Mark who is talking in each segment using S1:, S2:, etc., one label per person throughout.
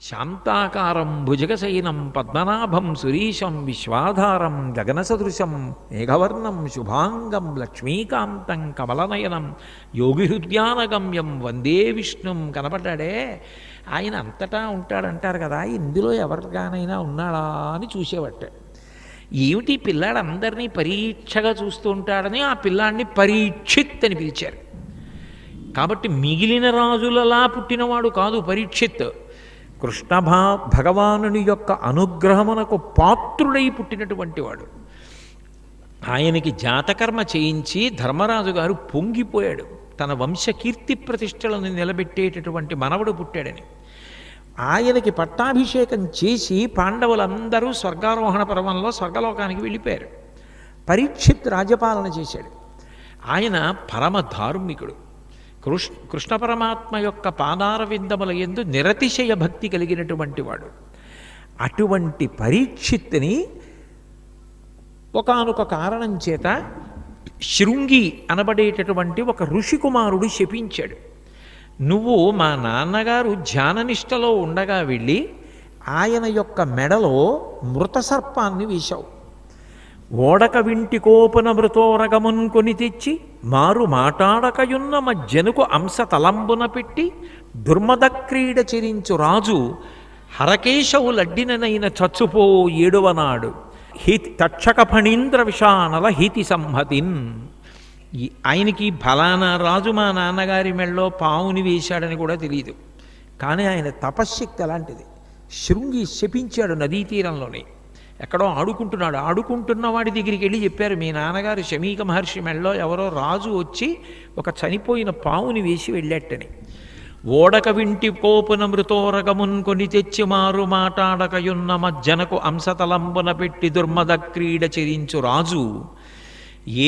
S1: శాంతాకారం భుజగశయనం పద్మనాభం సురీశం విశ్వాధారం గగనసదృశం మేఘవర్ణం శుభాంగం లక్ష్మీకాంతం కమలనయనం యోగిహృద్యానగమ్యం వందే విష్ణుం కనపడ్డాడే. ఆయన అంతటా ఉంటాడంటారు కదా, ఇందులో ఎవరిగానైనా ఉన్నాడా అని చూసేవట్ట. ఏమిటి పిల్లాడు అందరినీ పరీక్షగా చూస్తూ ఉంటాడని ఆ పిల్లాడిని పరీక్షిత్ అని పిలిచారు. కాబట్టి మిగిలిన రాజులలా పుట్టినవాడు కాదు పరీక్షిత్. కృష్ణ భగవానుని యొక్క అనుగ్రహమునకు పాత్రుడై పుట్టినటువంటి వాడు. ఆయనకి జాతకర్మ చేయించి ధర్మరాజు గారు పొంగిపోయాడు. తన వంశ కీర్తి ప్రతిష్టలను నిలబెట్టేటటువంటి మనవడు పుట్టాడని. ఆయనకి పట్టాభిషేకం చేసి పాండవులందరూ స్వర్గారోహణ పర్వంలో స్వర్గలోకానికి వెళ్ళిపోయారు. పరీక్షిత్ రాజ్యపాలన చేశాడు. ఆయన పరమ ధార్మికుడు. కృష్ణ పరమాత్మ యొక్క పాదార విందముల యందు నిరతిశయ భక్తి కలిగినటువంటి వాడు. అటువంటి పరీక్షిత్తుని ఒకానొక కారణం చేత శృంగి అనబడేటటువంటి ఒక ఋషికుమారుడు శపించాడు. నువ్వు మా నాన్నగారు ధ్యాననిష్టలో ఉండగా వెళ్ళి ఆయన యొక్క మెడలో మృత సర్పాన్ని వేశావు. ఓడక వింటి కోపున మృతోరగమున్ కొని తెచ్చి మారు మాటాడకయున్న మజ్జనుకు అంశ తలంబున పెట్టి దుర్మద క్రీడ చెరించు రాజు హరకేశవులడ్డిననైన చచ్చుపో ఏడువనాడు హీతి తక్షక ఫణీంద్ర విషానల హీతి సంహతిన్. ఆయనకి ఫలానా రాజు మా నాన్నగారి మెళ్ళలో పావుని వేశాడని కూడా తెలియదు. కానీ ఆయన తపశ్శక్తి అలాంటిది. శృంగి శపించాడు నదీ తీరంలోనే. ఎక్కడో ఆడుకుంటున్నాడు. ఆడుకుంటున్న వాడి దగ్గరికి వెళ్ళి చెప్పారు, మీ నాన్నగారు శమీక మహర్షి మెళ్ళలో ఎవరో రాజు వచ్చి ఒక చనిపోయిన పావుని వేసి వెళ్ళేట్టని. ఓడక వింటి కోపున మృతోరగమున్ కొని తెచ్చి మారు మాటాడకయున్న మజ్జనకు అంశతలంబున పెట్టి దుర్మద క్రీడ చెరించు రాజు.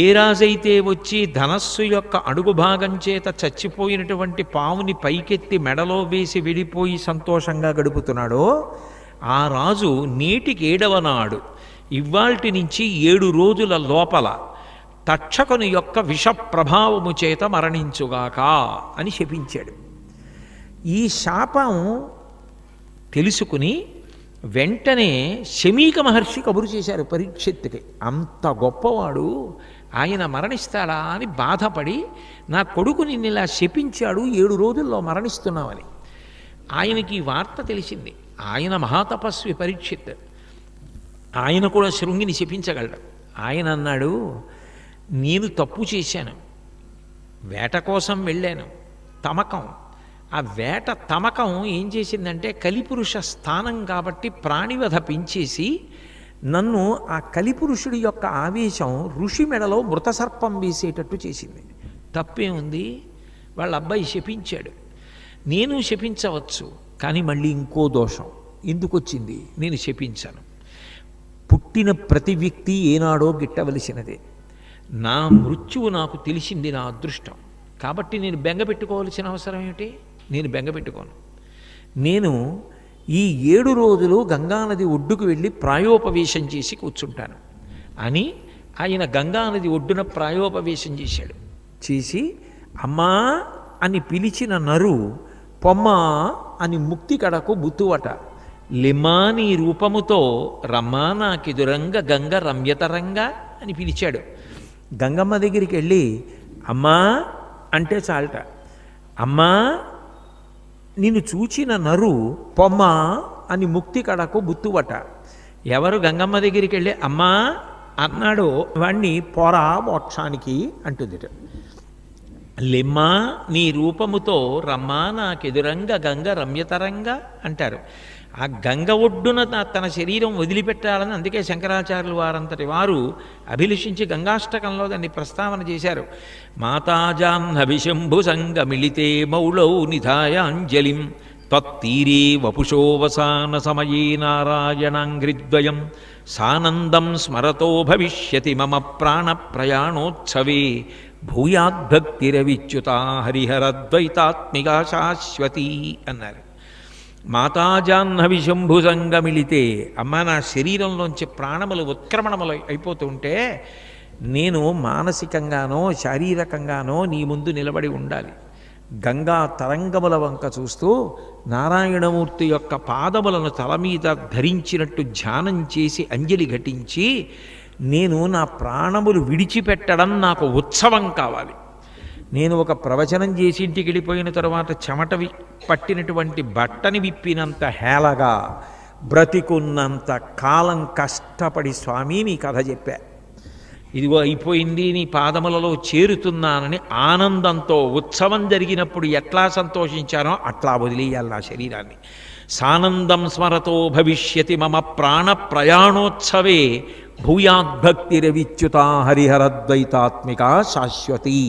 S1: ఏ రాజైతే వచ్చి ధనస్సు యొక్క అడుగు భాగం చేత చచ్చిపోయినటువంటి పావుని పైకెత్తి మెడలో వేసి వెళ్ళిపోయి సంతోషంగా గడుపుతున్నాడో ఆ రాజు నేటికి 7వ నాడు ఇవాల్టి నుంచి 7 రోజుల లోపల తక్షకుని యొక్క విష ప్రభావము చేత మరణించుగాక అని శపించాడు. ఈ శాపం తెలుసుకుని వెంటనే శమీక మహర్షి కబురు చేశారు పరీక్షిత్తుకి. అంత గొప్పవాడు ఆయన మరణిస్తాడా అని బాధపడి, నా కొడుకు నిన్ను ఇలా శపించాడు, 7 రోజుల్లో మరణిస్తున్నావని. ఆయనకి ఈ వార్త తెలిసింది. ఆయన మహాతపస్వి పరీక్షిత్. ఆయన కూడా శృంగిని శపించగలడు. ఆయన అన్నాడు, నేను తప్పు చేశాను, వేట కోసం వెళ్ళాను, తమకం. ఆ వేట తమకం ఏం చేసిందంటే కలిపురుష స్థానం కాబట్టి ప్రాణివధ పెంచేసి నన్ను ఆ కలిపురుషుడి యొక్క ఆవేశం ఋషి మెడలో మృత సర్పం వేసేటట్టు చేసింది. తప్పే ఉంది, వాళ్ళ అబ్బాయి శపించాడు, నేను శపించవచ్చు. కానీ మళ్ళీ ఇంకో దోషం ఎందుకు వచ్చింది, నేను శపించాను. పుట్టిన ప్రతి వ్యక్తి ఏనాడో గిట్టవలసినదే. నా మృత్యువు నాకు తెలిసింది, నా అదృష్టం. కాబట్టి నేను బెంగ పెట్టుకోవాల్సిన అవసరం ఏమిటి? నేను బెంగ పెట్టుకోను. నేను ఈ 7 రోజులు గంగానది ఒడ్డుకు వెళ్ళి ప్రాయోపవేశం చేసి కూర్చుంటాను అని ఆయన గంగానది ఒడ్డున ప్రాయోపవేశం చేశాడు. చేసి అమ్మా అని పిలిచిన నరు పొమ్మ అని ముక్తి కడకు బుత్తువట. లిమా నీ రూపముతో రమ్మా నాకిదురంగ గంగ రమ్యతరంగా అని పిలిచాడు. గంగమ్మ దగ్గరికి వెళ్ళి అమ్మా అంటే చాలట. అమ్మా నిన్ను చూచిన నరు పొమ్మ అని ముక్తి కడకు బుత్తువట. ఎవరు గంగమ్మ దగ్గరికి వెళ్ళి అమ్మా అన్నాడో వాణ్ణి పోరా మోక్షానికి అంటుందిట. లిమ్మా నీ రూపముతో రమ్మా నాకెదురంగ గంగ రమ్యతరంగా అంటారు. ఆ గంగ ఒడ్డున తన శరీరం వదిలిపెట్టాలని అందుకే శంకరాచార్యులు వారంతటి వారు అభిలషించి గంగాష్టకంలో దాన్ని ప్రస్తావన చేశారు. మాతాజాహ్నవిశంభు సంగమిళితే మౌళౌ నిధాయాంజలిం త్వత్తీరే వపుషోవసాన సమయే నారాయణాంఘ్రిద్వయం సానందం స్మరతో భవిష్యతి మమ ప్రాణ ప్రయాణోత్సవే భూయాద్భక్తిరవిచ్యుత హరిహరద్వైతాత్మికా శాశ్వతి అన్నారు. మాతాజాహ్నవి శంభుసంగమిళితే, అమ్మ నా శరీరంలోంచి ప్రాణములు ఉత్క్రమణములు అయిపోతూ ఉంటే నేను మానసికంగానో శారీరకంగానో నీ ముందు నిలబడి ఉండాలి. గంగా తరంగముల వంక చూస్తూ నారాయణమూర్తి యొక్క పాదములను తల మీద ధరించినట్టు ధ్యానం చేసి అంజలి ఘటించి, నేను నా ప్రాణములు విడిచిపెట్టడం నాకు ఉత్సవం కావాలి. నేను ఒక ప్రవచనం చేసి ఇంటికి వెళ్ళిపోయిన తరువాత చెమట పట్టినటువంటి బట్టని విప్పినంత హేళగా బ్రతికున్నంత కాలం కష్టపడి స్వామి నీ కథ చెప్పా, ఇదిగో అయిపోయింది, నీ పాదములలో చేరుతున్నానని ఆనందంతో ఉత్సవం జరిగినప్పుడు ఎట్లా సంతోషించానో అట్లా వదిలేయాలి నా శరీరాన్ని. సానందం స్మరతో భవిష్యతి మమ ప్రాణ ప్రయాణోత్సవే భూయాద్భక్తిరవిచ్యుత హరిహరద్వైతాత్మిక శాశ్వతి.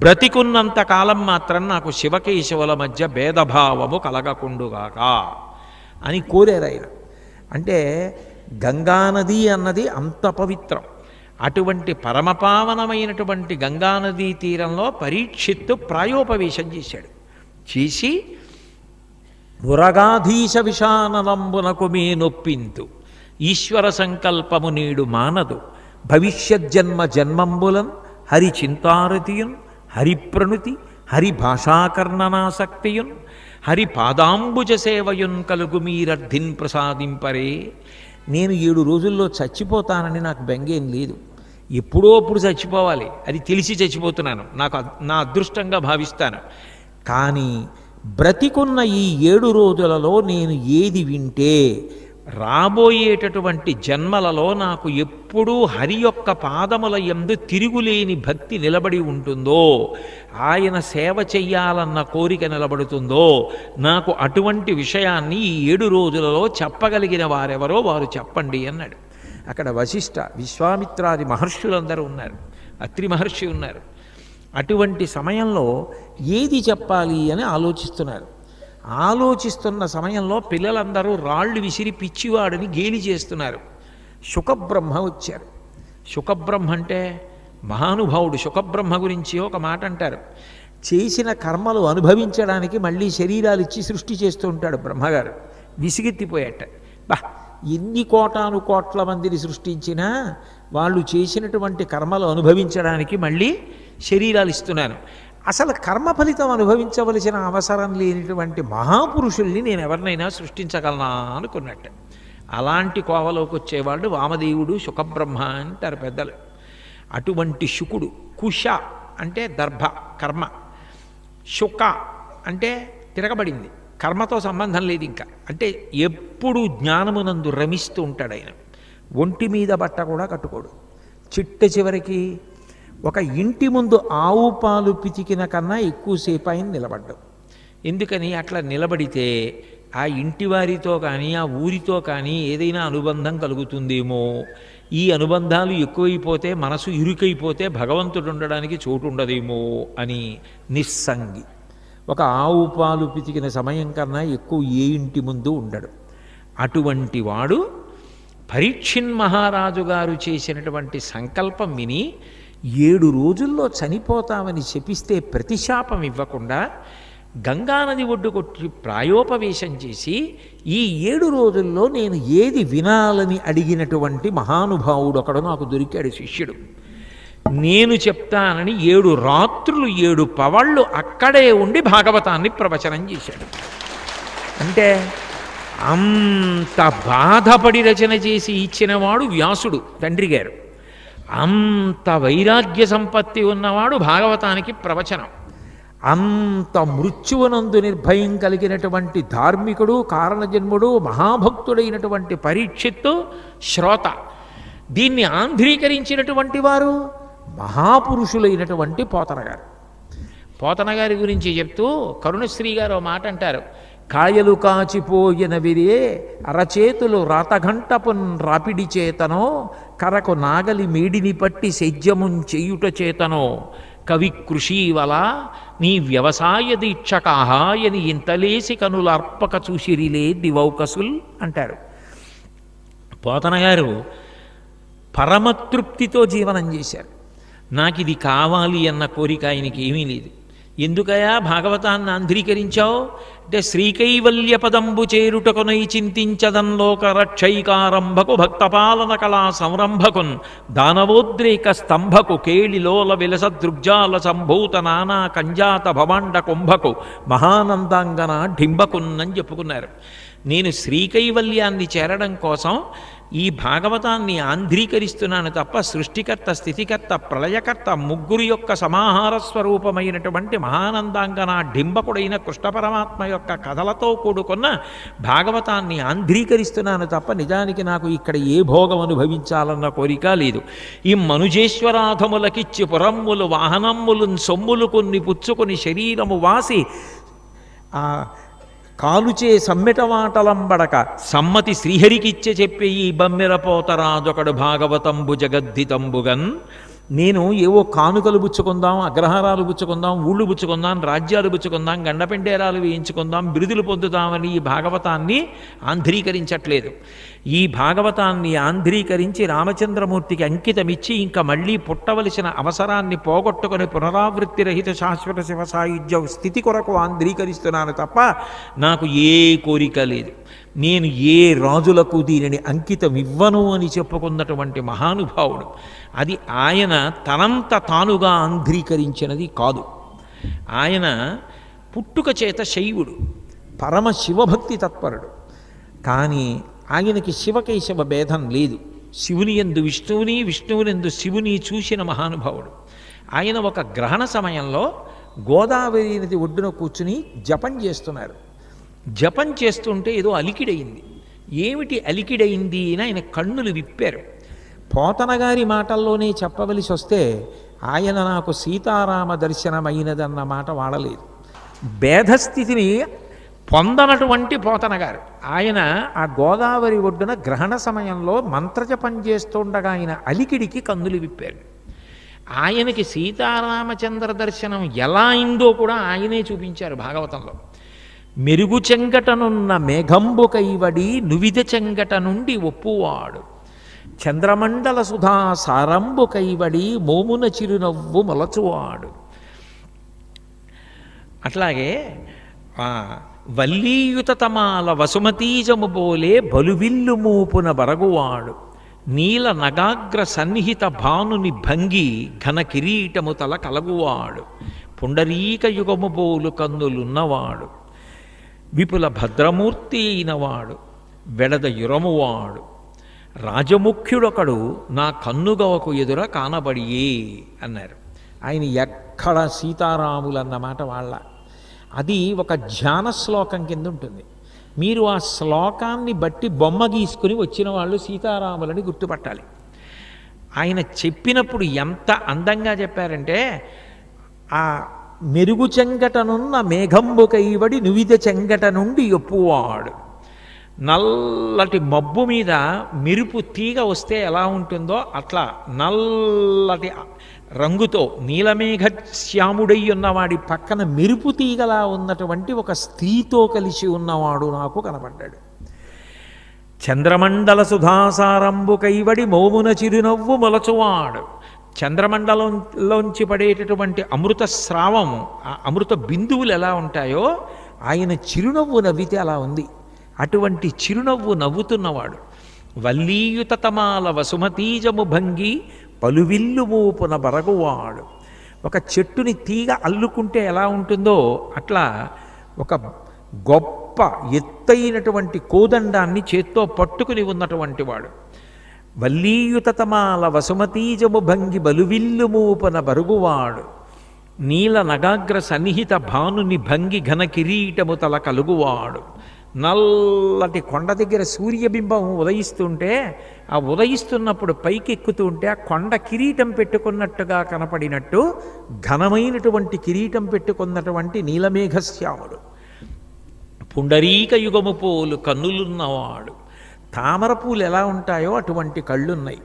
S1: బ్రతికున్నంత కాలం మాత్రం నాకు శివకేశవుల మధ్య భేదభావము కలగకుండుగాక అని కోరారు ఆయన. అంటే గంగానది అన్నది అంత పవిత్రం. అటువంటి పరమపావనమైనటువంటి గంగానదీ తీరంలో పరీక్షిత్తు ప్రాయోపవేశం చేశాడు. చేసి ఉరగాధీశ విషానలంబునకు మే నొప్పింతు ఈశ్వర సంకల్పము నీడు మానదు భవిష్యజ్జన్మ జన్మంబులన్ హరి చింతారతియున్ హరిప్రణుతి హరి భాషాకర్ణనాసక్తియున్ హరి పాదాంబుజ సేవయున్ కలుగు మీరర్థిన్ ప్రసాదింపరే. నేను 7 రోజుల్లో చచ్చిపోతానని నాకు బెంగేం లేదు. ఎప్పుడో అప్పుడు చచ్చిపోవాలి, అది తెలిసి చచ్చిపోతున్నాను, నా అదృష్టంగా భావిస్తాను. కానీ బ్రతికున్న ఈ 7 రోజులలో నేను ఏది వింటే రాబోయేటటువంటి జన్మలలో నాకు ఎప్పుడూ హరి యొక్క పాదముల యందు తిరుగులేని భక్తి నిలబడి ఉంటుందో, ఆయన సేవ చెయ్యాలన్న కోరిక నిలబడుతుందో, నాకు అటువంటి విషయాన్ని ఈ 7 రోజులలో చెప్పగలిగిన వారెవరో వారు చెప్పండి అన్నాడు. అక్కడ వశిష్ఠ విశ్వామిత్రాది మహర్షులందరూ ఉన్నారు, అత్రి మహర్షి ఉన్నారు. అటువంటి సమయంలో ఏది చెప్పాలి అని ఆలోచిస్తున్నారు. ఆలోచిస్తున్న సమయంలో పిల్లలందరూ రాళ్ళు విసిరి పిచ్చివాడిని గేలి చేస్తున్నారు. శుకబ్రహ్మ వచ్చారు. శుకబ్రహ్మ అంటే మహానుభావుడు. శుకబ్రహ్మ గురించి ఒక మాట అంటారు, చేసిన కర్మలు అనుభవించడానికి మళ్ళీ శరీరాలు ఇచ్చి సృష్టి చేస్తూ ఉంటాడు బ్రహ్మగారు. విసిగెత్తిపోయాట. ఎన్ని కోటాను కోట్ల మందిని సృష్టించినా వాళ్ళు చేసినటువంటి కర్మలు అనుభవించడానికి మళ్ళీ శరీరాలు ఇస్తున్నాను. అసలు కర్మ ఫలితం అనుభవించవలసిన అవసరం లేనిటువంటి మహాపురుషుల్ని నేను ఎవరినైనా సృష్టించగలనా అనుకున్నట్టు. అలాంటి కోవలోకి వచ్చేవాళ్ళు వామదేవుడు, శుకబ్రహ్మ అంటారు పెద్దలు. అటువంటి శుకుడు, కుశ అంటే దర్భ కర్మ, శుక అంటే తిరగబడింది, కర్మతో సంబంధం లేదు ఇంకా. అంటే ఎప్పుడు జ్ఞానమునందు రమిస్తూ ఉంటాడు ఆయన. ఒంటి మీద బట్ట కూడా కట్టుకోడు. చిట్ట చివరికి ఒక ఇంటి ముందు ఆవు పాలు పితికిన కన్నా ఎక్కువసేపు ఆయన నిలబడ్డం. ఎందుకని అట్లా నిలబడితే ఆ ఇంటి వారితో కానీ ఆ ఊరితో కానీ ఏదైనా అనుబంధం కలుగుతుందేమో, ఈ అనుబంధాలు ఎక్కువైపోతే మనసు ఇరుకైపోతే భగవంతుడు ఉండడానికి చోటు ఉండదేమో అని నిస్సంగి. ఒక ఆవు పాలు పితికిన సమయం కన్నా ఎక్కువ ఏ ఇంటి ముందు ఉండడు. అటువంటి వాడు పరీక్షిన్ మహారాజు గారు చేసినటువంటి సంకల్పం విని 7 రోజుల్లో చనిపోతామని శపిస్తే ప్రతిశాపం ఇవ్వకుండా గంగానది ఒడ్డుకొచ్చి ప్రాయోపవేశం చేసి ఈ 7 రోజుల్లో నేను ఏది వినాలని అడిగినటువంటి మహానుభావుడు ఒకడు నాకు దొరికాడు శిష్యుడు. నేను చెప్తానని 7 రాత్రులు 7 పవళ్ళు అక్కడే ఉండి భాగవతాన్ని ప్రవచనం చేశాడు. అంటే అంత బాధపడి రచన చేసి ఇచ్చినవాడు వ్యాసుడు తండ్రి గారు. అంత వైరాగ్య సంపత్తి ఉన్నవాడు భాగవతానికి ప్రవచనం. అంత మృత్యువునందు నిర్భయం కలిగినటువంటి ధార్మికుడు, కారణజన్ముడు, మహాభక్తుడైనటువంటి పరీక్షిత్తు శ్రోత. దీన్ని ఆంధ్రీకరించినటువంటి వారు మహాపురుషులైనటువంటి పోతన గారు. పోతన గారి గురించి చెప్తూ కరుణశ్రీ గారు ఓ మాట అంటారు, కాయలు కాచిపోయిన విరే అరచేతులు రాతఘంటపున్ రాపిడి చేతనో కరకు నాగలి మేడిని పట్టి సేద్యమున్ చేయుట చేతనో కవి కృషీవల నీ వ్యవసాయ దీక్ష కాహాయని ఇంతలేసి కనుల అర్పక చూసిరిలే దివౌకసుల్ అంటారు. పోతన గారు పరమతృప్తితో జీవనం చేశారు. నాకు ఇది కావాలి అన్న కోరిక ఆయనకి ఏమీ లేదు. ఎందుకయా భాగవతాన్ని ఆంధ్రీకరించావు అంటే శ్రీకైవల్య పదంబు చేరుటకునై చింతించదంలోక రక్షైకారంభకు భక్తపాలన కళా సంరంభకున్ దానవోద్రేక స్తంభకు కేళిలోల విలస దృగ్జాల సంభూత నానా కంజాత భవాండ కుంభకు మహానందాంగన ఢింబకున్నని చెప్పుకున్నారు. నేను శ్రీకైవల్యాన్ని చేరడం కోసం ఈ భాగవతాన్ని ఆంధ్రీకరిస్తున్నాను తప్ప సృష్టికర్త, స్థితికర్త, ప్రళయకర్త ముగ్గురు యొక్క సమాహార స్వరూపమైనటువంటి మహానందాంగన డింబకుడైన కృష్ణ పరమాత్మ యొక్క కథలతో కూడుకున్న భాగవతాన్ని ఆంధ్రీకరిస్తున్నాను తప్ప నిజానికి నాకు ఇక్కడ ఏ భోగం అనుభవించాలన్న కోరిక లేదు. ఈ మనుజేశ్వరాధములకిచ్చి పురమ్ములు వాహనమ్ములు సొమ్ములు కొన్ని పుచ్చుకొని శరీరము వాసి కాలుచే సమ్మెటమాటలంబడక సమ్మతి శ్రీహరికిచ్చే చెప్పే ఈ బమ్మెరపోతరాజొకడు భాగవతంబు జగద్దితంబుగన్. నేను ఏవో కానుకలు పుచ్చుకుందాం, అగ్రహారాలు పుచ్చుకుందాం, ఊళ్ళు పుచ్చుకుందాం, రాజ్యాలు పుచ్చుకుందాం, గండపెండేరాలు వేయించుకుందాం, బిరుదులు పొందుదామని ఈ భాగవతాన్ని ఆంధ్రీకరించట్లేదు. ఈ భాగవతాన్ని ఆంధ్రీకరించి రామచంద్రమూర్తికి అంకితమిచ్చి ఇంకా మళ్ళీ పుట్టవలసిన అవసరాన్ని పోగొట్టుకుని పునరావృత్తి రహిత శాశ్వత శివ సాయుధ్య స్థితి కొరకు ఆంధ్రీకరిస్తున్నాను తప్ప నాకు ఏ కోరిక లేదు. నేను ఏ రాజులకు దీనిని అంకితం ఇవ్వను అని చెప్పుకున్నటువంటి మహానుభావుడు. అది ఆయన తనంత తానుగా ఆంధ్రీకరించినది కాదు. ఆయన పుట్టుక చేత శైవుడు, పరమ శివభక్తి తత్పరుడు. కానీ ఆయనకి శివకేశవ భేదం లేదు. శివుని యందు విష్ణువుని, విష్ణువునందు శివుని చూసిన మహానుభావుడు. ఆయన ఒక గ్రహణ సమయంలో గోదావరి నది ఒడ్డున కూర్చుని జపం చేస్తున్నారు. జపం చేస్తుంటే ఏదో అలికిడయింది. ఏమిటి అలికిడయింది అని ఆయన కన్నులు విప్పారు. పోతన గారి మాటల్లోనే చెప్పవలసి వస్తే ఆయన నాకు సీతారామ దర్శనమైనదన్న మాట వాడలేదు. భేదస్థితిని పొందనటువంటి పోతన గారు ఆయన ఆ గోదావరి ఒడ్డున గ్రహణ సమయంలో మంత్రజపం చేస్తుండగా ఆయన అలికిడికి కన్నులు విప్పారు. ఆయనకి సీతారామచంద్ర దర్శనం ఎలా అయిందో కూడా ఆయనే చూపించారు భాగవతంలో. మెరుగు చెంగటనున్న మేఘంబు కైవడి నువిద చెంగట నుండి ఒప్పువాడు, చంద్రమండల సుధా సారంబు కైవడి మోమున చిరునవ్వు మొలచువాడు. అట్లాగే వల్లీయుత తమాల వసుమతీజము బోలే బలువిల్లు మూపున బరగువాడు, నీల నగాగ్ర సన్నిహిత భానుని భంగి ఘన కిరీటము తల కలగువాడు, పుండరీక యుగము బోలు కన్నులున్నవాడు, విపుల భద్రమూర్తి అయినవాడు, వెడద యురమువాడు, రాజముఖ్యుడొకడు నా కన్నుగవకు ఎదుర కానబడియే అన్నారు. ఆయన ఎక్కడ సీతారాములన్నమాట వాళ్ళ. అది ఒక ధ్యాన శ్లోకం కింద ఉంటుంది. మీరు ఆ శ్లోకాన్ని బట్టి బొమ్మ గీసుకుని వచ్చిన వాళ్ళు సీతారాములని గుర్తుపట్టాలి. ఆయన చెప్పినప్పుడు ఎంత అందంగా చెప్పారంటే, ఆ మెరుగు చెంగటనున్న మేఘంబు కైవడి నువిద చెంగట నుండి ఒప్పువాడు. నల్లటి మబ్బు మీద మెరుపు తీగ వస్తే ఎలా ఉంటుందో అట్లా నల్లటి రంగుతో నీలమేఘ శ్యాముడై ఉన్నవాడి పక్కన మెరుపు తీగలా ఉన్నటువంటి ఒక స్త్రీతో కలిసి ఉన్నవాడు నాకు కనపడ్డాడు. చంద్రమండల సుధాసారంబు కైవడి మోమున చిరునవ్వు మొలచువాడు. చంద్రమండలంలోంచి పడేటటువంటి అమృత స్రావము, ఆ అమృత బిందువులు ఎలా ఉంటాయో ఆయన చిరునవ్వు నవ్వితే అలా ఉంది. అటువంటి చిరునవ్వు నవ్వుతున్నవాడు. వల్లీయుత తమాల వసుమతీజము భంగి పలువిల్లు మూపున బరగువాడు. ఒక చెట్టుని తీగ అల్లుకుంటే ఎలా ఉంటుందో అట్లా ఒక గొప్ప ఎత్తైనటువంటి కోదండాన్ని చేత్తో పట్టుకుని ఉన్నటువంటి వాడు. వల్లీయుత తమాల వసుమతీజము భంగి బలువిల్లు మూపున బరుగువాడు, నీల నగాగ్ర సన్నిహిత భానుని భంగి ఘన కిరీటము తల కలుగువాడు. నల్లటి కొండ దగ్గర సూర్యబింబం ఉదయిస్తుంటే ఆ ఉదయిస్తున్నప్పుడు పైకెక్కుతూ ఉంటే ఆ కొండ కిరీటం పెట్టుకున్నట్టుగా కనపడినట్టు ఘనమైనటువంటి కిరీటం పెట్టుకున్నటువంటి నీలమేఘశ్యాముడు. పుండరీక యుగము పోలు కన్నులున్నవాడు. తామర పూలు ఎలా ఉంటాయో అటువంటి కళ్ళున్నాయి.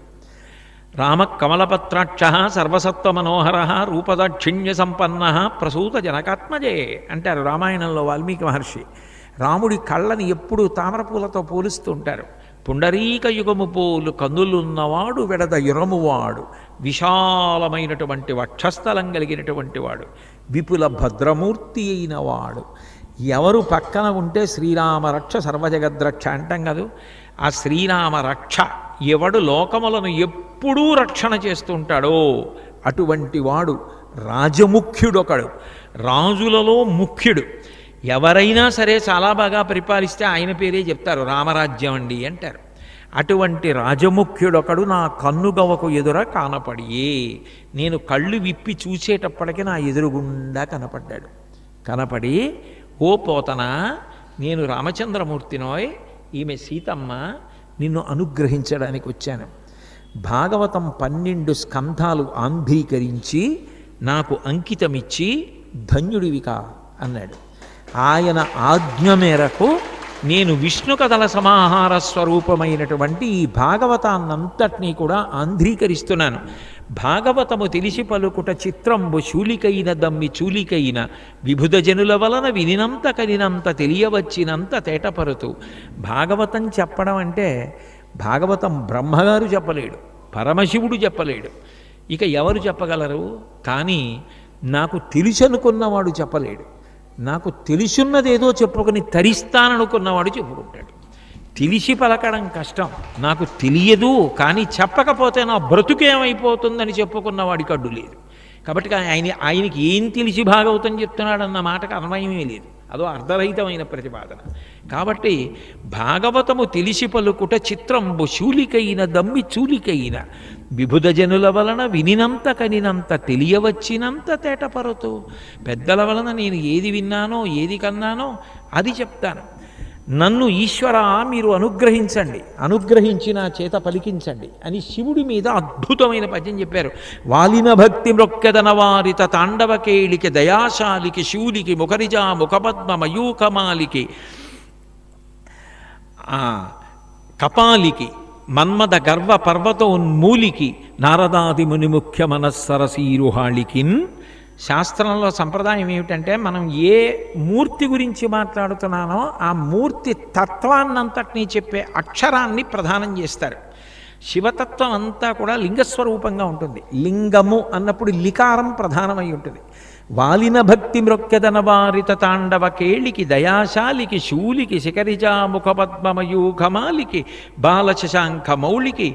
S1: రామ కమలపత్రాక్ష సర్వసత్వ మనోహర రూపదాక్షిణ్య సంపన్న ప్రసూత జనకాత్మజే అంటారు రామాయణంలో వాల్మీకి మహర్షి. రాముడి కళ్ళని ఎప్పుడూ తామరపూలతో పోలుస్తూ ఉంటారు. పుండరీక యుగము పోలు కన్నులున్నవాడు, వెడద యురమువాడు, విశాలమైనటువంటి వక్షస్థలం కలిగినటువంటి వాడు, విపుల భద్రమూర్తి అయినవాడు. ఎవరు పక్కన ఉంటే శ్రీరామరక్ష సర్వజగద్రక్ష అంటాం కాదు, ఆ శ్రీరామరక్ష ఎవడు లోకములను ఎప్పుడూ రక్షణ చేస్తూ ఉంటాడో అటువంటి వాడు రాజముఖ్యుడొకడు, రాజులలో ముఖ్యుడు. ఎవరైనా సరే చాలా బాగా పరిపాలిస్తే ఆయన పేరే చెప్తారు, రామరాజ్యం అండి అంటారు. అటువంటి రాజముఖ్యుడొకడు నా కన్నుగవకు ఎదుర కానపడియే. నేను కళ్ళు విప్పి చూసేటప్పటికి నా ఎదురుగుండా కనపడ్డాడు. కనపడి, ఓ పోతనా, నేను రామచంద్రమూర్తినోయ్, ఈమె సీతమ్మ, నిన్ను అనుగ్రహించడానికి వచ్చాను. భాగవతం 12 స్కంధాలు ఆంధ్రీకరించి నాకు అంకితమిచ్చి ధన్యుడివికా అన్నాడు. ఆయన ఆజ్ఞ మేరకు నేను విష్ణు కథల సమాహార స్వరూపమైనటువంటి ఈ భాగవతాన్నంతటినీ కూడా ఆంధ్రీకరిస్తున్నాను. భాగవతము తెలిసి పలుకుట చిత్రంబు శూలికైన దమ్మి చూలికైన విభుధ జనుల వలన వినినంత కనినంత తెలియవచ్చినంత తేటపరుతూ. భాగవతం చెప్పడం అంటే భాగవతం బ్రహ్మగారు చెప్పలేడు, పరమశివుడు చెప్పలేడు, ఇక ఎవరు చెప్పగలరు? కానీ నాకు తెలుసనుకున్నవాడు చెప్పలేడు. నాకు తెలుసున్నదేదో చెప్పుకొని తరిస్తాననుకున్నవాడు చెప్పుకుంటాడు. తెలిసి పలకడం కష్టం, నాకు తెలియదు కానీ చెప్పకపోతే నా బ్రతుకేమైపోతుందని చెప్పుకున్నవాడికి అడ్డు లేదు. కాబట్టి ఆయనకి ఏం తెలిసి భాగవతం చెప్తున్నాడన్న మాటకు అన్వయమే లేదు, అదో అర్ధరహితమైన ప్రతిపాదన. కాబట్టి భాగవతము తెలిసి పలుకుట చిత్రంబు శూలికైన దమ్మి చూలికైన విభుధ జనుల వలన వినినంత కనినంత తెలియవచ్చినంత తేటపరుతూ. పెద్దల వలన నేను ఏది విన్నానో ఏది కన్నానో అది చెప్తాను. నన్ను ఈశ్వర మీరు అనుగ్రహించండి, అనుగ్రహించి నా చేత పలికించండి అని శివుడి మీద అద్భుతమైన పద్యం చెప్పారు. వాలిన భక్తి మృక్కెదన వారిత తాండవకేళికి దయాశాలికి శూలికి ముఖరిజా ముఖపద్మ మయూకమాలికి కపాలికి మన్మద గర్వ పర్వతోన్మూలికి నారదాది ముని ముఖ్య మనస్సరసీరుహాళికిన్. శాస్త్రంలో సంప్రదాయం ఏమిటంటే మనం ఏ మూర్తి గురించి మాట్లాడుతున్నానో ఆ మూర్తి తత్వాన్నంతటినీ చెప్పే అక్షరాన్ని ప్రధానం చేస్తారు. శివతత్వం అంతా కూడా లింగస్వరూపంగా ఉంటుంది. లింగము అన్నప్పుడు లికారం ప్రధానమై ఉంటుంది. వాలిన భక్తి మృక్కెదన వారిత తాండవ కేళికి దయాశాలికి శూలికి శిఖరిజా ముఖపద్మమయూఖమాలికి బాలశశాంఖ మౌళికి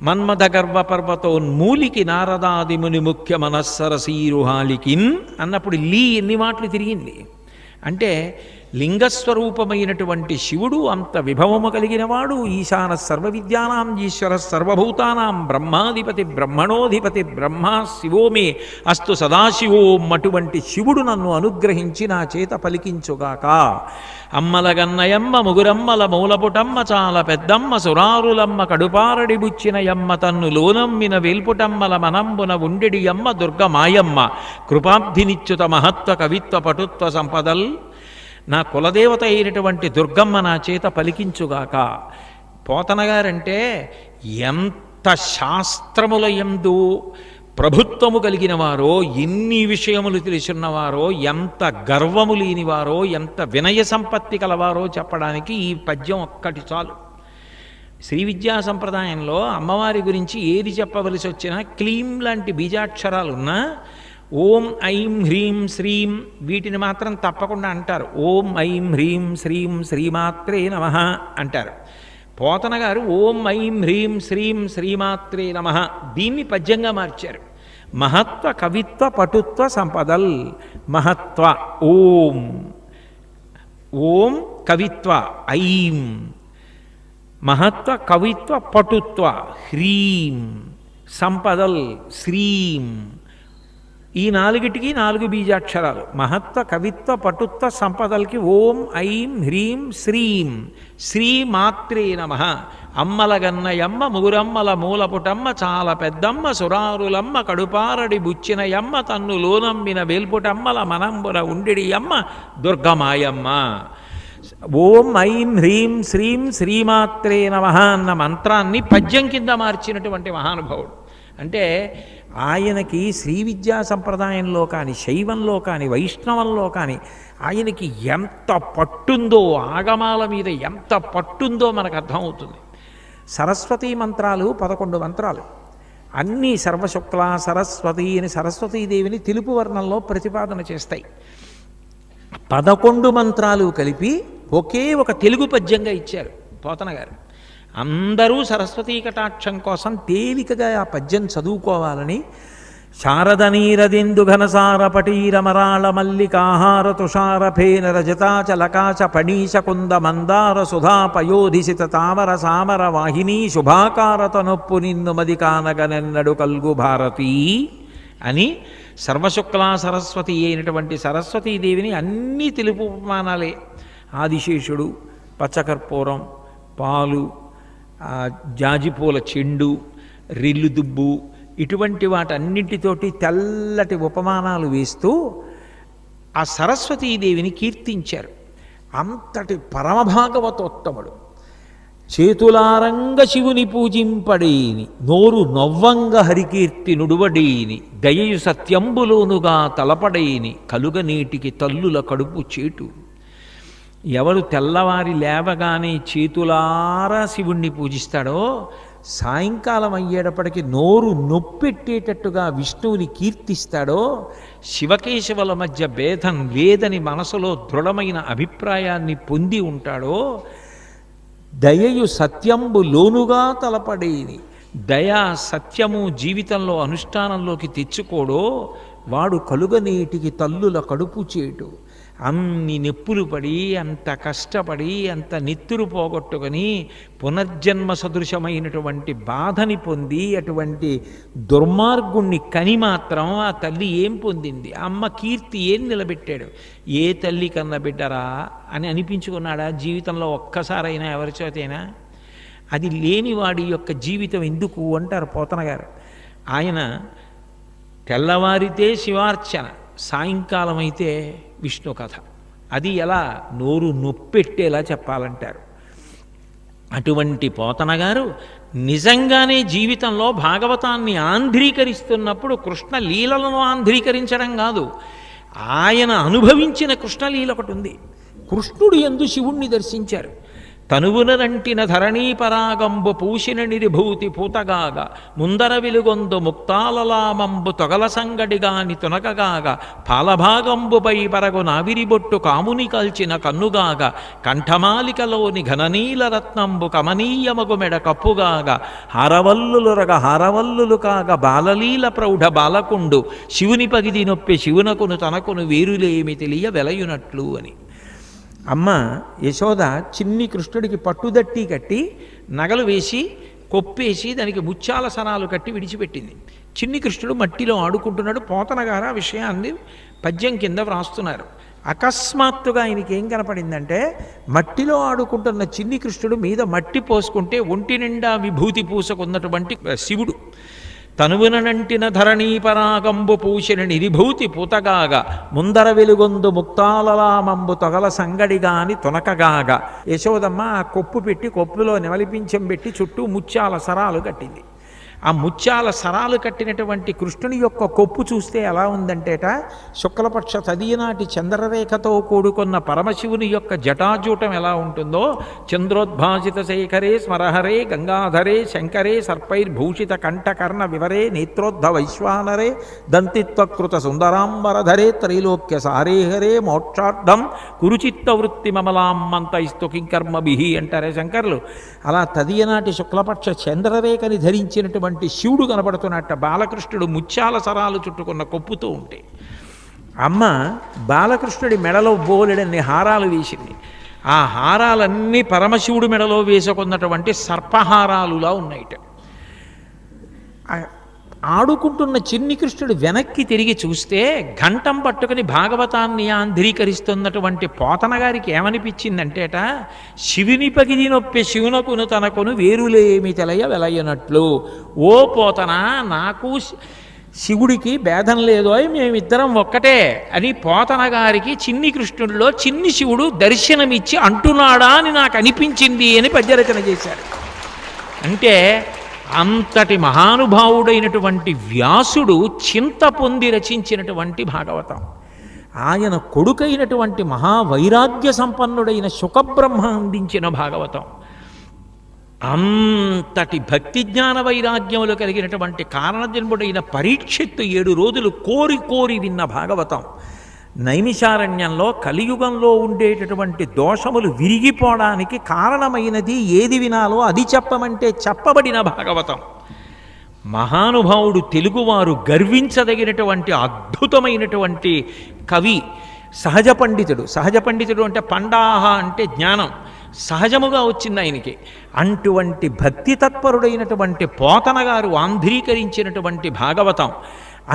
S1: మన్మథ గర్వ పర్వతోన్మూలికి నారదాది ముని ముఖ్య మనస్సరసీరుహాలికిన్ అన్నప్పుడు ఎన్ని మాటలు తిరిగింది అంటే లింగస్వరూపమైనటువంటి శివుడు అంత విభవము కలిగినవాడు. ఈశాన సర్వవిద్యానాం ఈశ్వర సర్వభూతానాం బ్రహ్మాధిపతి బ్రహ్మణోధిపతి బ్రహ్మా శివోమే అస్తు సదాశివోం. అటువంటి శివుడు నన్ను అనుగ్రహించి నా చేత పలికించుగాక. అమ్మలగన్నయమ్మ ముగురమ్మల మూలపుటమ్మ చాలా పెద్దమ్మ సురారులమ్మ కడుపారడి బుచ్చినయమ్మ తన్ను లోనమ్మిన వేల్పుటమ్మల మనంబున ఉండెడి అమ్మ దుర్గమాయమ్మ కృపాబ్ధినిచ్యుత మహత్వ కవిత్వ పటుత్వ సంపదల్. నా కులదేవత అయినటువంటి దుర్గమ్మ నా చేత పలికించుగాక. పోతనగారంటే ఎంత శాస్త్రముల యందు ప్రభుత్వము కలిగిన వారో, ఎన్ని విషయములు తెలిసిన్నవారో, ఎంత గర్వము లేనివారో, ఎంత వినయ సంపత్తి కలవారో చెప్పడానికి ఈ పద్యం ఒక్కటి చాలు. శ్రీ విద్యా సంప్రదాయంలో అమ్మవారి గురించి ఏది చెప్పవలసి వచ్చినా క్లీం లాంటి బీజాక్షరాలున్నా ఓం ఐం హ్రీం శ్రీం వీటిని మాత్రం తప్పకుండా అంటారు. ఓం ఐం హ్రీం శ్రీం శ్రీమాత్రే నమః అంటారు. పోతన గారు ఓం ఐం హ్రీం శ్రీం శ్రీమాత్రే నమః దీన్ని పద్యంగా మార్చారు. మహత్వ కవిత్వ పటుత్వ సంపదల్. మహత్వ ఓం, ఓం కవిత్వ ఐం, మహత్వ కవిత్వ పటుత్వ హ్రీం, సంపదల్ శ్రీం. ఈ నాలుగిటికి 4 బీజాక్షరాలు. మహత్వ కవిత్వ పటుత్వ సంపదలకి ఓం ఐం హ్రీం శ్రీం శ్రీమాత్రే నమః. అమ్మలగన్నయమ్మ ముగురమ్మల మూలపుటమ్మ చాలా పెద్దమ్మ సురారులమ్మ కడుపారడి బుచ్చినయమ్మ తన్ను లోనమ్మిన వేల్పుటమ్మల మనంబున ఉండెడి అమ్మ దుర్గమాయమ్మ. ఓం ఐం హ్రీం శ్రీం శ్రీమాత్రే నమః అన్న మంత్రాన్ని పద్యం కింద మార్చినటువంటి మహానుభావుడు. అంటే ఆయనకి శ్రీ విద్యా సంప్రదాయంలో కానీ, శైవంలో కానీ, వైష్ణవంలో కానీ ఆయనకి ఎంత పట్టుందో, ఆగమాల మీద ఎంత పట్టుందో మనకు అర్థమవుతుంది. సరస్వతీ మంత్రాలు 11 మంత్రాలు, అన్నీ సర్వశుక్ల సరస్వతి అని సరస్వతీదేవిని తెలుపు వర్ణంలో ప్రతిపాదన చేస్తాయి. 11 మంత్రాలు కలిపి ఒకే ఒక తెలుగు పద్యంగా ఇచ్చారు పోతన గారు. అందరూ సరస్వతీ కటాక్షం కోసం తేలికగా ఆ పద్యం చదువుకోవాలని శారద నీరదిందు ఘనసార పటీరమరాళ మల్లికాహార తుషార ఫేన రజతాచలకాచ పణీశ కుంద మందార సుధా పయోధిసిత తామర సామర వాహిని శుభాకారత నొప్పు నిన్ను మది కానగనెన్నడు కల్గు భారతీ అని సర్వశుక్లా సరస్వతి అయినటువంటి సరస్వతీదేవిని అన్నీ తెలుపు ఉపమానాలే. ఆదిశేషుడు, పచ్చకర్పూరం, పాలు, జాజిపూల చెండు, రిల్లు దుబ్బు, ఇటువంటి వాటన్నింటితోటి తెల్లటి ఉపమానాలు వేస్తూ ఆ సరస్వతీదేవిని కీర్తించారు. అంతటి పరమభాగవతోత్తముడు. చేతులారంగ శివుని పూజింపడేని, నోరు నొవ్వంగ హరికీర్తి నుడువడేని, దయయు సత్యంబులోనుగా తలపడేని, కలుగ నీటికి తల్లుల కడుపు చేటు. ఎవరు తెల్లవారి లేవగానే చేతులారా శివుణ్ణి పూజిస్తాడో సాయంకాలం అయ్యేటప్పటికి నోరు నొప్పెట్టేటట్టుగా విష్ణువుని కీర్తిస్తాడో, శివకేశవుల మధ్య భేదం లేదని మనసులో దృఢమైన అభిప్రాయాన్ని పొంది ఉంటాడో, దయయు సత్యంబు లోనుగా తలపడేది, దయా సత్యము జీవితంలో అనుష్ఠానంలోకి తెచ్చుకోడో వాడు కలుగనీటికి తల్లుల కడుపు చేటు. అన్ని నెప్పులు పడి, అంత కష్టపడి, అంత నెత్తురు పోగొట్టుకొని పునర్జన్మ సదృశమైనటువంటి బాధని పొంది అటువంటి దుర్మార్గుణ్ణి కని మాత్రం ఆ తల్లి ఏం పొందింది? అమ్మ కీర్తి ఏం నిలబెట్టాడు? ఏ తల్లి కన్న బిడ్డరా అని అనిపించుకున్నాడా జీవితంలో ఒక్కసారైనా ఎవరి చేతైనా? అది లేని వాడి యొక్క జీవితం ఎందుకు అంటారు పోతన గారు. ఆయన తెల్లవారితే శివార్చన, సాయంకాలం అయితే విష్ణు కథ. అది ఎలా? నోరు నొప్పెట్టేలా చెప్పాలంటారు. అటువంటి పోతన గారు నిజంగానే జీవితంలో భాగవతాన్ని ఆంధ్రీకరిస్తున్నప్పుడు కృష్ణ లీలలను ఆంధ్రీకరించడం కాదు, ఆయన అనుభవించిన కృష్ణలీల ఒకటి ఉంది. కృష్ణుడు యందు శివుణ్ణి దర్శించారు. తనువునంటిన ధరణీపరాగంబు పూసిన నిరిభూతి పూతగాగా, ముందర వెలుగొందు ముక్తాలలామంబు తొగల సంగడిగాని తునకగాగా, పాలభాగంబుపై పరగు నావిరిబొట్టు కాముని కల్చిన కన్నుగాగా, కంఠమాలికలోని ఘననీల రత్నంబు కమనీయమగు మెడ కప్పుగాగా, హారవల్లులురగ హారవల్లులు కాగా బాలలీల ప్రౌఢ బాలకుండు, శివుని పగిది నొప్పి శివునకును తనకును వేరులేమి తెలియ వెలయునట్లు అని. అమ్మ యశోద చిన్ని కృష్ణుడికి పట్టుదట్టి కట్టి నగలు వేసి కొప్పేసి దానికి ముత్యాల సరాలు కట్టి విడిచిపెట్టింది. చిన్ని కృష్ణుడు మట్టిలో ఆడుకుంటున్నాడు. పోతన గారు ఆ విషయాన్ని పద్యం కింద వ్రాస్తున్నారు. అకస్మాత్తుగా ఆయనకి ఏం కనపడిందంటే, మట్టిలో ఆడుకుంటున్న చిన్ని కృష్ణుడు మీద మట్టి పోసుకుంటే ఒంటి నిండా విభూతి పూసుకున్నటువంటి శివుడు, తనువునంటిన ధరణీపరాగంబు పూసిన నిరిభూతి పూతగాగా, ముందర వెలుగొందు ముక్తాలలామంబు తొగల సంగడిగాని తునకగాగా. యశోదమ్మ ఆ కొప్పు పెట్టి కొప్పులో నెమలిపించం పెట్టి చుట్టూ ముత్యాల సరాలు కట్టింది. ఆ ముత్యాల సరాలు కట్టినటువంటి కృష్ణుని యొక్క కొప్పు చూస్తే ఎలా ఉందంటేట, శుక్లపక్ష తదియనాటి చంద్రరేఖతో కూడుకున్న పరమశివుని యొక్క జటాజూటం ఎలా ఉంటుందో, చంద్రోద్భాసిత శేఖరే స్మరహరే గంగాధరే శంకరే సర్పైర్భూషిత కంఠకర్ణ వివరే నేత్రోద్ధ వైశ్వానరే దంతిత్వకృత సుందరాంబరధరే త్రైలోక్య సారేహరే మోక్షార్థం కురుచిత్త వృత్తి మమలామ్మంత ఇస్తు కింకర్మభిహి అంటారే శంకర్లు. అలా తదియనాటి శుక్లపక్ష చంద్రరేఖని ధరించినటువంటి శివుడు కనబడుతున్నట్ట బాలకృష్ణుడు ముత్యాల సరాలు చుట్టుకున్న కొప్పుతూ ఉంటే, అమ్మ బాలకృష్ణుడి మెడలో బోలెడన్ని హారాలు వేసింది. ఆ హారాలన్నీ పరమశివుడు మెడలో వేసుకున్నటువంటి సర్పహారాలులా ఉన్నాయిట. ఆడుకుంటున్న చిన్ని కృష్ణుడు వెనక్కి తిరిగి చూస్తే ఘంటం పట్టుకుని భాగవతాన్ని ఆంధ్రీకరిస్తున్నటువంటి పోతన గారికి ఏమనిపించిందంటేట, శివుని పగిది నొప్పి శివునకును తనకును వేరులేమి తెలయ వెలయనట్లు. ఓ పోతన, నాకు శివుడికి భేదం లేదో, మేమిద్దరం ఒక్కటే అని పోతన గారికి చిన్ని కృష్ణుడిలో చిన్ని శివుడు దర్శనమిచ్చి అంటున్నాడా అని నాకు అనిపించింది అని పద్యరచన చేశారు. అంటే అంతటి మహానుభావుడైనటువంటి వ్యాసుడు చింత పొంది రచించినటువంటి భాగవతం, ఆయన కొడుకైనటువంటి మహావైరాగ్య సంపన్నుడైన శుకబ్రహ్మ అందించిన భాగవతం, అంతటి భక్తి జ్ఞాన వైరాగ్యములు కలిగినటువంటి కారణజన్ముడైన పరీక్షిత్తు 7 రోజులు కోరి కోరి విన్న భాగవతం, నైమిషారణ్యంలో కలియుగంలో ఉండేటటువంటి దోషములు విరిగిపోవడానికి కారణమైనది ఏది వినాలో అది చెప్పమంటే చెప్పబడిన భాగవతం. మహానుభావుడు, తెలుగువారు గర్వించదగినటువంటి అద్భుతమైనటువంటి కవి, సహజ పండితుడు అంటే పండాహ అంటే జ్ఞానం సహజముగా వచ్చింది ఆయనకి. అటువంటి భక్తి తత్పరుడైనటువంటి పోతన గారు ఆంధ్రీకరించినటువంటి భాగవతం.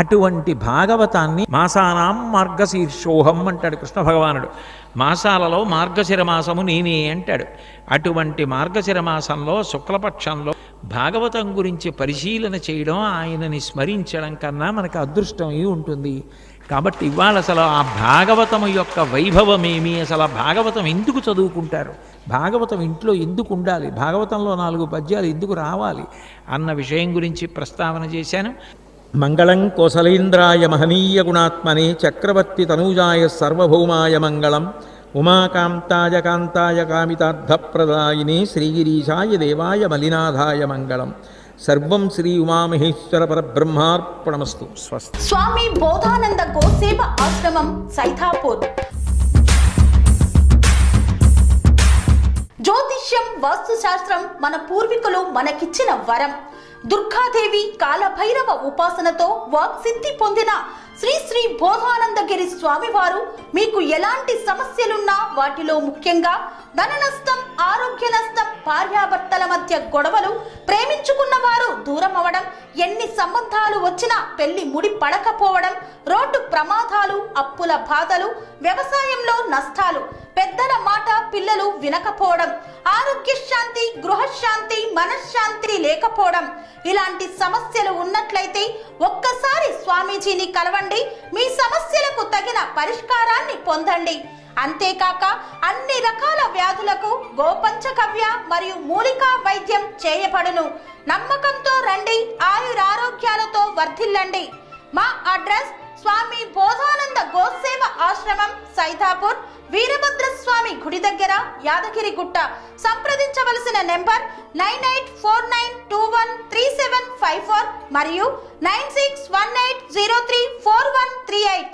S1: అటువంటి భాగవతాన్ని మాసానాం మార్గశీర్షోహం అంటాడు కృష్ణ భగవానుడు. మాసాలలో మార్గశిర మాసము నేనే అంటాడు. అటువంటి మార్గశిర మాసంలో శుక్లపక్షంలో భాగవతం గురించి పరిశీలన చేయడం, ఆయనని స్మరించడం కన్నా మనకు అదృష్టం ఉంటుంది. కాబట్టి ఇవాళ అసలు ఆ భాగవతము యొక్క వైభవమేమి, అసలు ఆ భాగవతం ఎందుకు చదువుకుంటారు, భాగవతం ఇంట్లో ఎందుకు ఉండాలి, భాగవతంలో 4 పద్యాలు ఎందుకు రావాలి అన్న విషయం గురించి ప్రస్తావన చేశాను. మంగళం కోసలేంద్రాయ మహనీయ గుణాత్మనే చక్రవర్తి తనూజాయ సర్వభౌమాయ మంగళం. ఉమాకాంతాయ కాంతాయ కామితార్థప్రదాయినే శ్రీగిరీశాయ దేవాయ మలినాథాయ మంగళం. సర్వం శ్రీ ఉమామహేశ్వర పరబ్రహ్మార్పణమస్తు. స్వస్తి.
S2: స్వామి బోధానంద గోసేవ ఆశ్రమం, సైథాపూర్. జ్యోతిష్యం, వాస్తుశాస్త్రం మన పూర్వీకులు మనకిచ్చిన వరం. దుర్గాదేవి, కాలభైరవ ఉపాసనతో వాక్సిద్ధి పొందిన శ్రీ శ్రీ బోధానందగిరి స్వామివారు మీకు ఎలాంటి సమస్యలున్నా, వాటిలో ముఖ్యంగా ధన నష్టం, ఆరోగ్య నష్టం, భార్యాభర్తల మధ్య గొడవలు, ప్రేమించుకున్న వారు దూరం అవడం, ఎన్ని సంబంధాలు వచ్చినా పెళ్లి ముడి పడకపోవడం, రోడ్డు ప్రమాదాలు, అప్పుల బాధలు, వ్యవసాయంలో నష్టాలు, పెద్దల మాట పిల్లలు వినకపోవడం, ఆరోగ్య శాంతి, గృహశాంతి, మనశ్శాంతి లేకపోవడం, ఇలాంటి సమస్యలు ఉన్నట్లయితే ఒక్కసారి స్వామీజీని కలవండి. మీ సమస్యలకు తగిన పరిష్కారాన్ని పొందండి. అంతేకాక అన్ని రకాల వ్యాధులకు గోపంచకవ్య మరియు మూలికా వైద్యం చేయబడును. నమ్మకంతో రండి, ఆయురారోగ్యాలతో వర్ధిల్లండి. మా అడ్రస్ స్వామి బోధానంద గోసేవ ఆశ్రమం, సైథాపూర్, వీరభద్రస్వామి గుడి దగ్గర, యాదగిరిగుట్ట. సంప్రదించవలసిన నెంబర్ 9849213754 మరియు 9618034138.